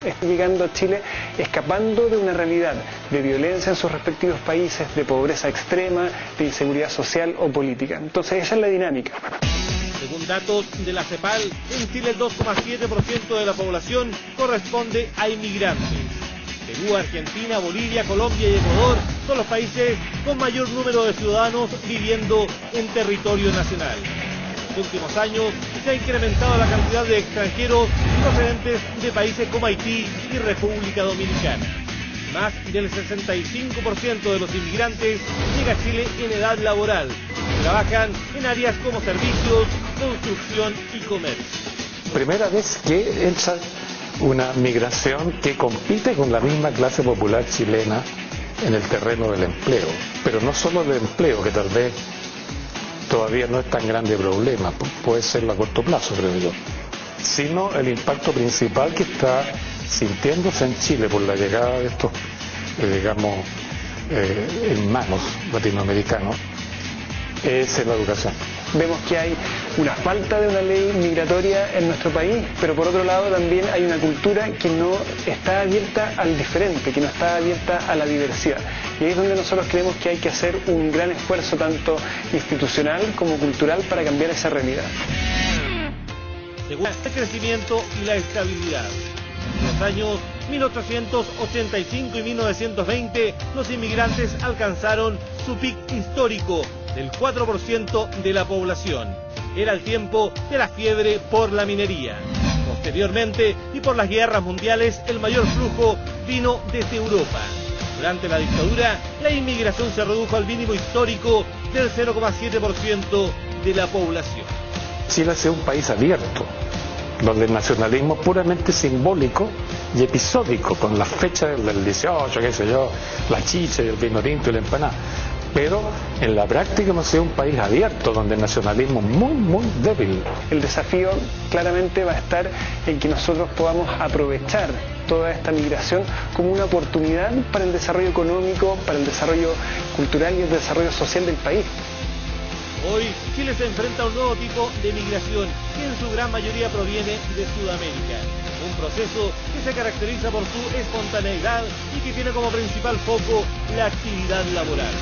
Están llegando a Chile escapando de una realidad de violencia en sus respectivos países, de pobreza extrema, de inseguridad social o política. Entonces esa es la dinámica. Según datos de la CEPAL, en Chile el 2,7% de la población corresponde a inmigrantes. Perú, Argentina, Bolivia, Colombia y Ecuador son los países con mayor número de ciudadanos viviendo en territorio nacional. En los últimos años se ha incrementado la cantidad de extranjeros procedentes de países como Haití y República Dominicana. Más del 65% de los inmigrantes llega a Chile en edad laboral. Trabajan en áreas como servicios, construcción y comercio. Primera vez que entra una migración que compite con la misma clase popular chilena en el terreno del empleo. Pero no solo el empleo, que tal vez todavía no es tan grande problema, puede serlo a corto plazo, creo yo, sino el impacto principal que está sintiéndose en Chile por la llegada de estos, digamos, hermanos latinoamericanos, es en la educación. Vemos que hay una falta de una ley migratoria en nuestro país, pero por otro lado también hay una cultura que no está abierta al diferente, que no está abierta a la diversidad. Y ahí es donde nosotros creemos que hay que hacer un gran esfuerzo tanto institucional como cultural para cambiar esa realidad. Según el crecimiento y la estabilidad. En los años 1885 y 1920, los inmigrantes alcanzaron su pic histórico del 4% de la población. Era el tiempo de la fiebre por la minería. Posteriormente, y por las guerras mundiales, el mayor flujo vino desde Europa. Durante la dictadura, la inmigración se redujo al mínimo histórico del 0,7% de la población. Chile ha sido un país abierto, donde el nacionalismo es puramente simbólico y episódico, con las fechas del 18, qué sé yo, la chicha, el vino tinto y la empanada. Pero en la práctica hemos sido un país abierto, donde el nacionalismo es muy, muy débil. El desafío claramente va a estar en que nosotros podamos aprovechar toda esta migración como una oportunidad para el desarrollo económico, para el desarrollo cultural y el desarrollo social del país. Hoy Chile se enfrenta a un nuevo tipo de migración que en su gran mayoría proviene de Sudamérica. Un proceso que se caracteriza por su espontaneidad y que tiene como principal foco la actividad laboral.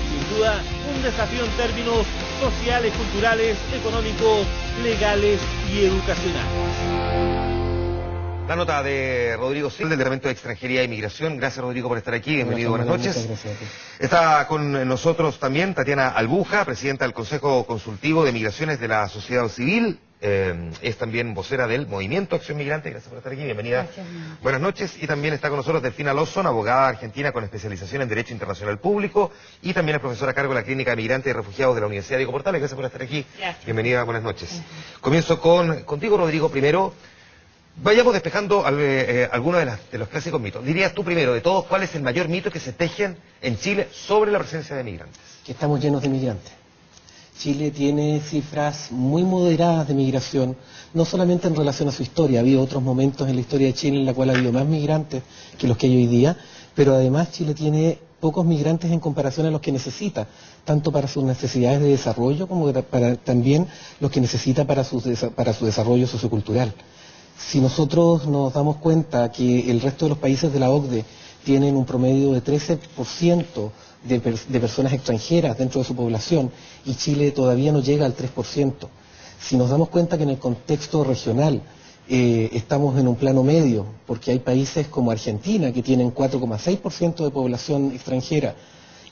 Sin duda, un desafío en términos sociales, culturales, económicos, legales y educacionales. La nota de Rodrigo Silva, del Departamento de Extranjería e Inmigración. Gracias, Rodrigo, por estar aquí. Bienvenido, buenas noches. Muchas gracias. Está con nosotros también Tatiana Albuja, presidenta del Consejo Consultivo de Migraciones de la Sociedad Civil. Es también vocera del Movimiento Acción Migrante. Gracias por estar aquí. Bienvenida. Gracias. Buenas noches. Y también está con nosotros Delfina Lawson, abogada argentina con especialización en Derecho Internacional Público. Y también es profesora a cargo de la Clínica de Migrantes y Refugiados de la Universidad Diego Portales. Gracias por estar aquí. Gracias. Bienvenida, buenas noches. Comienzo contigo, Rodrigo, primero. Vayamos despejando algunos de los clásicos mitos. Dirías tú primero, de todos, ¿cuál es el mayor mito que se tejen en Chile sobre la presencia de migrantes? Que estamos llenos de migrantes. Chile tiene cifras muy moderadas de migración, no solamente en relación a su historia. Ha habido otros momentos en la historia de Chile en la cual ha habido más migrantes que los que hay hoy día, pero además Chile tiene pocos migrantes en comparación a los que necesita, tanto para sus necesidades de desarrollo como para también los que necesita para su desarrollo sociocultural. Si nosotros nos damos cuenta que el resto de los países de la OCDE tienen un promedio de 13% de personas extranjeras dentro de su población y Chile todavía no llega al 3%. Si nos damos cuenta que en el contexto regional estamos en un plano medio, porque hay países como Argentina que tienen 4,6% de población extranjera,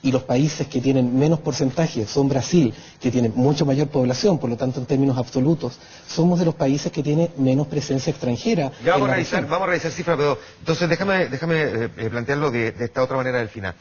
y los países que tienen menos porcentaje son Brasil, que tiene mucho mayor población, por lo tanto en términos absolutos, somos de los países que tienen menos presencia extranjera. Ya vamos a revisar cifras, pero entonces déjame plantearlo de esta otra manera del final.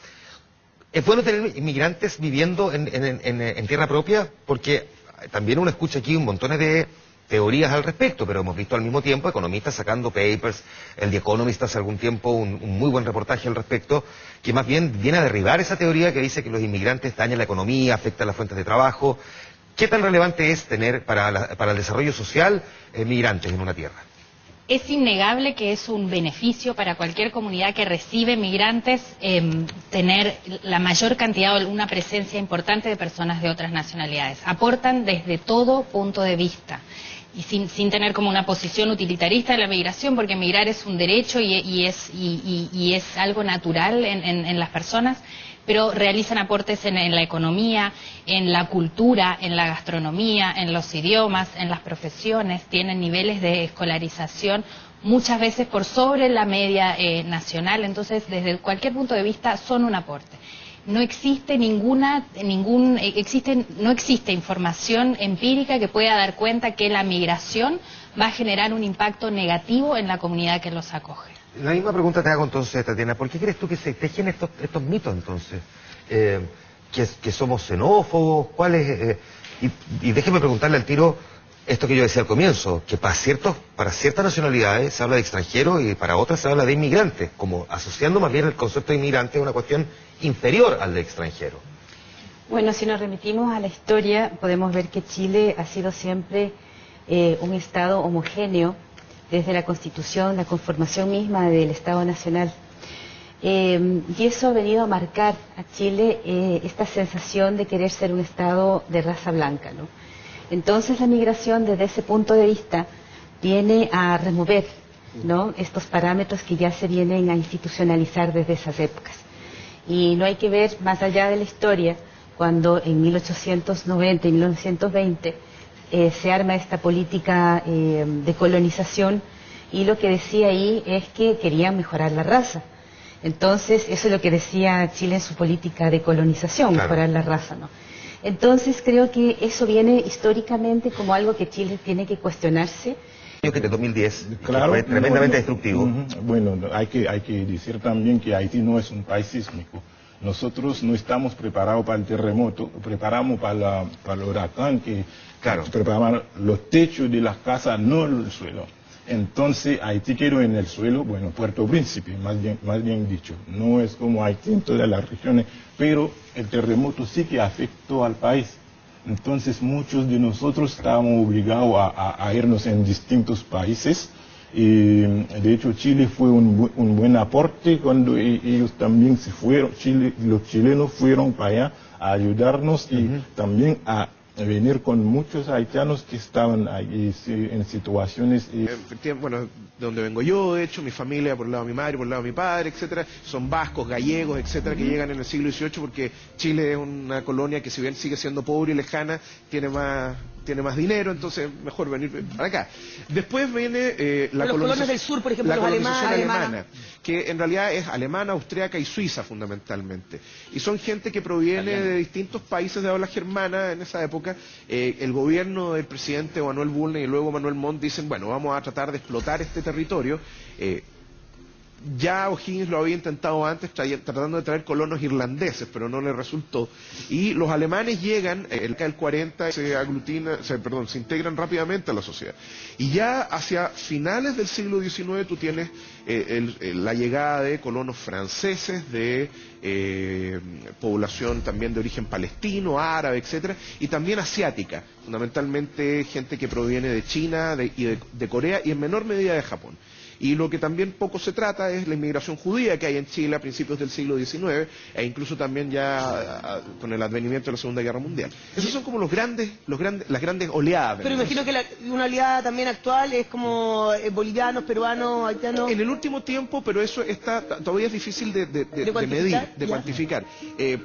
¿Es bueno tener inmigrantes viviendo en tierra propia? Porque también uno escucha aquí un montón de teorías al respecto, pero hemos visto al mismo tiempo economistas sacando papers, el The Economist hace algún tiempo un muy buen reportaje al respecto, que más bien viene a derribar esa teoría que dice que los inmigrantes dañan la economía, afectan las fuentes de trabajo. ¿Qué tan relevante es tener para el desarrollo social migrantes en una tierra? Es innegable que es un beneficio para cualquier comunidad que recibe migrantes tener la mayor cantidad o una presencia importante de personas de otras nacionalidades. Aportan desde todo punto de vista. y sin tener como una posición utilitarista de la migración, porque migrar es un derecho y es algo natural en las personas, pero realizan aportes en la economía, en la cultura, en la gastronomía, en los idiomas, en las profesiones, tienen niveles de escolarización muchas veces por sobre la media nacional, entonces desde cualquier punto de vista son un aporte. No existe no existe información empírica que pueda dar cuenta que la migración va a generar un impacto negativo en la comunidad que los acoge. La misma pregunta te hago entonces, Tatiana. ¿Por qué crees tú que se tejen estos mitos entonces? ¿Que somos xenófobos? ¿Cuáles? Y déjeme preguntarle al tiro esto que yo decía al comienzo, que para ciertas nacionalidades se habla de extranjeros y para otras se habla de inmigrantes, como asociando más bien el concepto de inmigrante a una cuestión inferior al de extranjero. Bueno, si nos remitimos a la historia, podemos ver que Chile ha sido siempre un Estado homogéneo desde la Constitución, la conformación misma del Estado Nacional. Y eso ha venido a marcar a Chile esta sensación de querer ser un Estado de raza blanca, ¿no? Entonces la migración desde ese punto de vista viene a remover, ¿no?, estos parámetros que ya se vienen a institucionalizar desde esas épocas. Y no hay que ver más allá de la historia, cuando en 1890 y 1920 se arma esta política de colonización, y lo que decía ahí es que querían mejorar la raza. Entonces, eso es lo que decía Chile en su política de colonización, claro, mejorar la raza, ¿no? Entonces, creo que eso viene históricamente como algo que Chile tiene que cuestionarse. Que de 2010, claro, que fue tremendamente destructivo. Bueno, hay que decir también que Haití no es un país sísmico. Nosotros no estamos preparados para el terremoto, preparamos para el huracán, que claro, preparamos los techos de las casas, no el suelo. Entonces, Haití quedó en el suelo, bueno, Puerto Príncipe, más bien dicho. No es como Haití en todas las regiones, pero el terremoto sí que afectó al país. Entonces, muchos de nosotros estábamos obligados a irnos en distintos países. Y, de hecho, Chile fue un buen aporte cuando ellos también se fueron. Los chilenos fueron para allá a ayudarnos y también a venir con muchos haitianos que estaban ahí en situaciones. Bueno, de donde vengo yo, de hecho, mi familia, por el lado de mi madre, por el lado de mi padre, etcétera, son vascos, gallegos, etcétera, que llegan en el siglo XVIII porque Chile es una colonia que, si bien sigue siendo pobre y lejana, tiene más dinero, entonces mejor venir para acá. Después viene los colonos del sur, por ejemplo, la los colonización alemanes, alemana, que en realidad es alemana, austriaca y suiza fundamentalmente. Y son gente que proviene de distintos países de habla germana en esa época. El gobierno del presidente Manuel Bulnes y luego Manuel Montt dicen, bueno, vamos a tratar de explotar este territorio. Ya O'Higgins lo había intentado antes, tratando de traer colonos irlandeses, pero no le resultó. Y los alemanes llegan, en el 40, se integran rápidamente a la sociedad. Y ya hacia finales del siglo XIX tú tienes la llegada de colonos franceses, de población también de origen palestino, árabe, etcétera, y también asiática, fundamentalmente gente que proviene de China y de Corea y en menor medida de Japón. Y lo que también poco se trata es la inmigración judía que hay en Chile a principios del siglo XIX e incluso también ya con el advenimiento de la Segunda Guerra Mundial. Esos son como las grandes oleadas. Pero imagino que una oleada también actual es como bolivianos, peruanos, haitianos. En el último tiempo, pero eso todavía es difícil de medir, de cuantificar,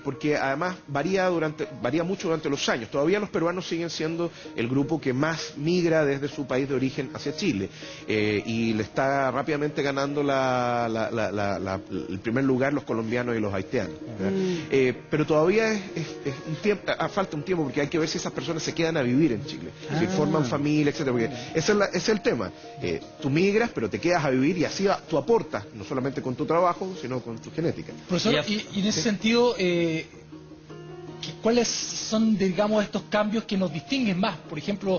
porque además varía mucho durante los años. Todavía los peruanos siguen siendo el grupo que más migra desde su país de origen hacia Chile y le está rápidamente ganando el primer lugar los colombianos y los haitianos. Pero todavía falta un tiempo porque hay que ver si esas personas se quedan a vivir en Chile, si forman familia, etcétera, porque ese es el tema. Tú migras, pero te quedas a vivir y así tú aportas, no solamente con tu trabajo, sino con tu genética. Profesor, y en ese sentido, ¿cuáles son, digamos, estos cambios que nos distinguen más? Por ejemplo,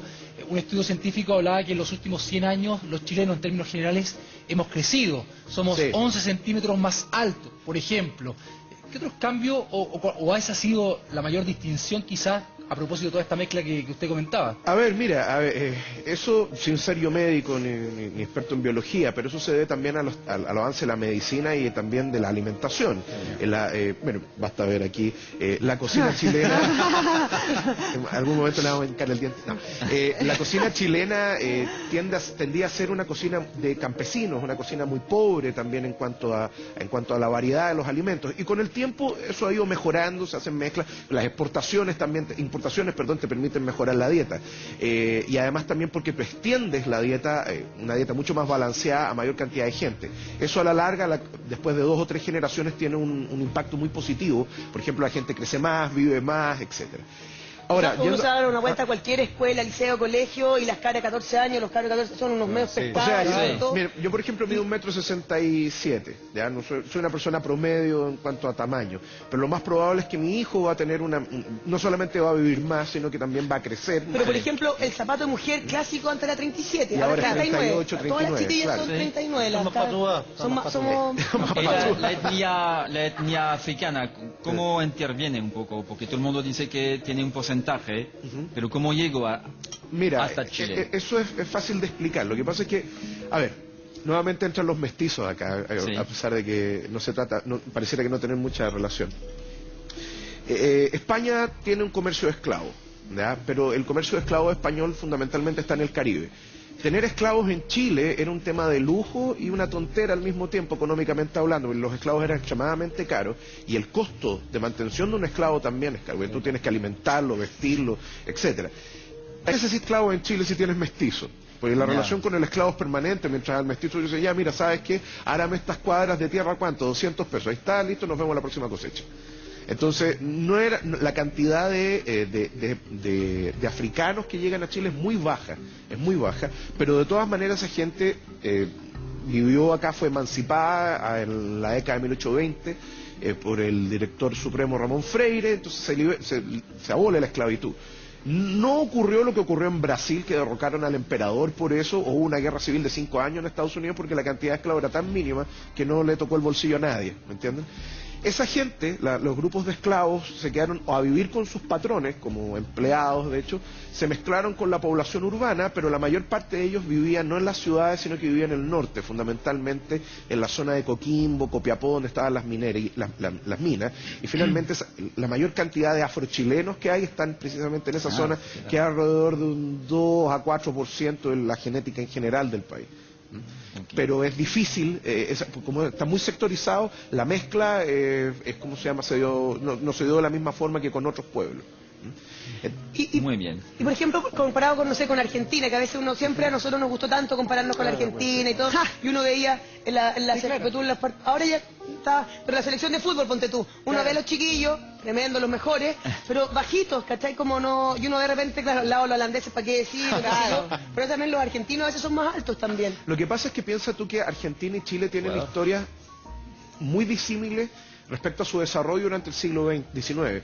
un estudio científico hablaba que en los últimos 100 años los chilenos en términos generales hemos crecido, somos 11 centímetros más altos, por ejemplo. ¿Qué otros cambios o esa ha sido la mayor distinción quizás a propósito de toda esta mezcla que usted comentaba? A ver, mira, eso sin ser yo médico ni experto en biología, pero eso se debe también al avance de la medicina y también de la alimentación. Bueno, basta ver aquí la cocina chilena. En algún momento le vamos a hincar el diente. No. La cocina chilena tendía a ser una cocina de campesinos, una cocina muy pobre también en cuanto a la variedad de los alimentos. Y con el tiempo eso ha ido mejorando, se hacen mezclas, las importaciones te permiten mejorar la dieta. Y además también porque tú extiendes la dieta, una dieta mucho más balanceada a mayor cantidad de gente. Eso a la larga, después de 2 o 3 generaciones, tiene un impacto muy positivo. Por ejemplo, la gente crece más, vive más, etcétera. Ahora, uno se va a dar una vuelta a cualquier escuela, liceo, colegio, y las caras de 14 años, los caras de 14 son unos medios pescados. O sea, mira, yo por ejemplo mido 1,67 m, ¿ya? No soy una persona promedio en cuanto a tamaño, pero lo más probable es que mi hijo va a tener no solamente va a vivir más, sino que también va a crecer. Pero por ejemplo, el zapato de mujer clásico antes era 37, y ahora es 38, 39. Todas las chiquillas claro. son 39. La etnia africana, ¿cómo interviene un poco? Porque todo el mundo dice que tiene un porcentaje, pero ¿cómo llegó hasta Chile? Eso es fácil de explicar. Lo que pasa es que, a ver, nuevamente entran los mestizos acá, a pesar de que pareciera que no tienen mucha relación. España tiene un comercio de esclavos, ¿ya? Pero el comercio de esclavos español fundamentalmente está en el Caribe. Tener esclavos en Chile era un tema de lujo y una tontera al mismo tiempo, económicamente hablando, porque los esclavos eran extremadamente caros y el costo de mantención de un esclavo también es caro, porque tú tienes que alimentarlo, vestirlo, etcétera. Hay ese esclavo en Chile si tienes mestizo, porque la relación con el esclavo es permanente, mientras al mestizo yo decía, ya mira, ¿sabes qué? Árame estas cuadras de tierra, ¿cuánto? 200 pesos, ahí está, listo, nos vemos la próxima cosecha. Entonces, la cantidad de africanos que llegan a Chile es muy baja, pero de todas maneras esa gente vivió acá, fue emancipada en la década de 1820 por el director supremo Ramón Freire, entonces se abole la esclavitud. No ocurrió lo que ocurrió en Brasil, que derrocaron al emperador por eso, o hubo una guerra civil de 5 años en Estados Unidos porque la cantidad de esclavos era tan mínima que no le tocó el bolsillo a nadie, ¿me entienden? Esa gente, los grupos de esclavos, se quedaron a vivir con sus patrones, como empleados de hecho, se mezclaron con la población urbana, pero la mayor parte de ellos vivían no en las ciudades, sino que vivían en el norte, fundamentalmente en la zona de Coquimbo, Copiapó, donde estaban las minas, y finalmente la mayor cantidad de afrochilenos que hay están precisamente en esa zona, que es alrededor de un 2 a 4% de la genética en general del país. Pero es difícil, como está muy sectorizado, la mezcla es como se llama, no se dio de la misma forma que con otros pueblos. Muy bien. Y por ejemplo, comparado con, no sé, con Argentina, que a veces a nosotros nos gustó tanto compararnos con Argentina y todo, y uno veía ahora ya está, pero la selección de fútbol, ponte tú, uno ve a los chiquillos, tremendos, los mejores, pero bajitos, ¿cachai? Como no, y uno de repente, claro, al lado de los holandeses, ¿para qué decir? Pero también los argentinos a veces son más altos también. Lo que pasa es que piensa tú que Argentina y Chile tienen historias muy disímiles respecto a su desarrollo durante el siglo XIX.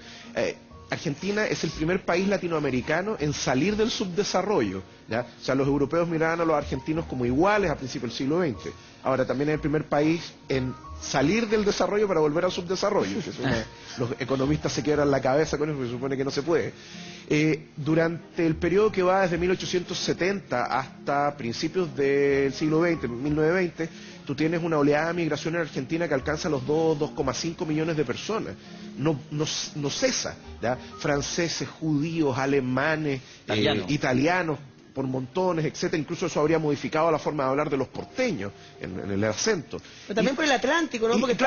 Argentina es el primer país latinoamericano en salir del subdesarrollo, ¿ya? O sea, los europeos miraban a los argentinos como iguales a principios del siglo XX. Ahora también es el primer país en salir del desarrollo para volver al subdesarrollo. Los economistas se quiebran la cabeza con eso, porque se supone que no se puede. Durante el periodo que va desde 1870 hasta principios del siglo XX, 1920, tú tienes una oleada de migración en Argentina que alcanza los 2,5 millones de personas. No cesa, ¿ya? Franceses, judíos, alemanes, italianos, por montones, etcétera. Incluso eso habría modificado la forma de hablar de los porteños en el acento. Pero también por el Atlántico, ¿no? Porque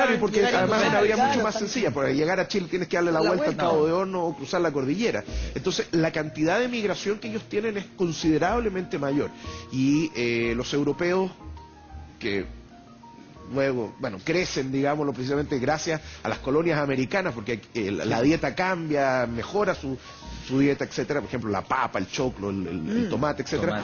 además es una vía mucho más sencilla. Para llegar a Chile tienes que darle la vuelta al Cabo de Horno o cruzar la cordillera. Entonces, la cantidad de migración que ellos tienen es considerablemente mayor. Y los europeos que luego, crecen, digámoslo, precisamente gracias a las colonias americanas, porque la dieta cambia, mejora su dieta, etcétera. Por ejemplo, la papa, el choclo, el tomate, etcétera.